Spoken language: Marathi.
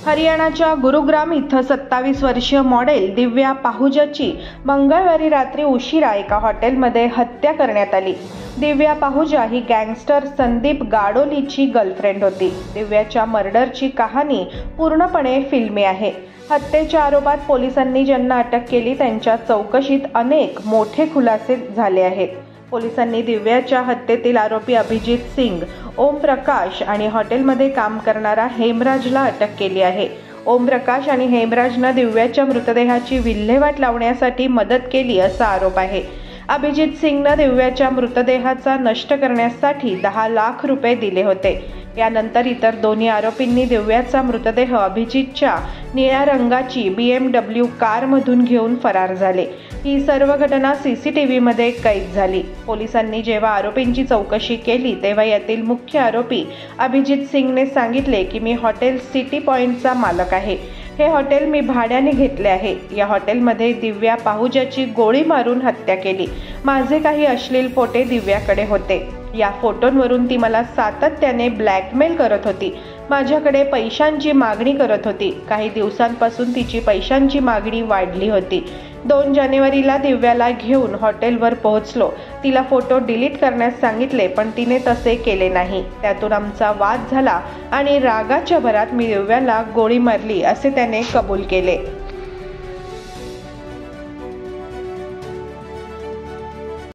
हरियाणाच्या गुरुग्राम इथं 27 वर्षीय मॉडेल दिव्या पाहुजाची मंगळवारी रात्री उशिरा एका हॉटेलमध्ये हत्या करण्यात आली। दिव्या पाहुजा ही गँगस्टर संदीप गाडोलीची गर्लफ्रेंड होती। दिव्याच्या मर्डरची कहाणी पूर्णपणे फिल्मी आहे। हत्येच्या आरोपात पोलिसांनी ज्यांना अटक केली त्यांच्या चौकशीत अनेक मोठे खुलासे झाले आहेत। पोलिसांनी दिव्याच्या हत्येतील आरोपी अभिजित सिंग, ओम प्रकाश आणि हॉटेलमध्ये काम करणारा हेमराजला अटक केली आहे। ओम प्रकाश आणि हेमराजनं दिव्याच्या मृतदेहाची विल्हेवाट लावण्यासाठी मदत केली असा आरोप आहे। अभिजित सिंगनं दिव्याच्या मृतदेहाचा नष्ट करण्यासाठी 10 लाख रुपये दिले होते। यानंतर इतर दोन्ही आरोपींनी दिव्याचा मृतदेह अभिजितच्या निळ्या रंगाची BMW कारमधून घेऊन फरार झाले। ही सर्व घटना CCTVमध्ये कैद झाली। पोलिसांनी जेव्हा आरोपींची चौकशी केली तेव्हा यातील मुख्य आरोपी अभिजित सिंगने सांगितले की मी हॉटेल सिटी पॉइंटचा मालक आहे। हे हॉटेल मी भाड्याने घेतले आहे। या हॉटेलमध्ये दिव्या पाहुजाची गोळी मारून हत्या केली। माझे काही अश्लील फोटो दिव्याकडे होते। या फोटोंवरून ती मला सातत्याने ब्लॅकमेल करत होती। माझ्याकडे पैशांची मागणी करत होती। काही दिवसांपासून तिची पैशांची मागणी वाढली होती। 2 जानेवारीला दिव्याला घेऊन हॉटेलवर पोहोचलो। तिला फोटो डिलीट करण्यास सांगितले पण तिने तसे केले नाही। त्यातून आमचा वाद झाला आणि रागाच्या भरात मी दिव्याला गोळी मारली असे त्याने कबूल केले।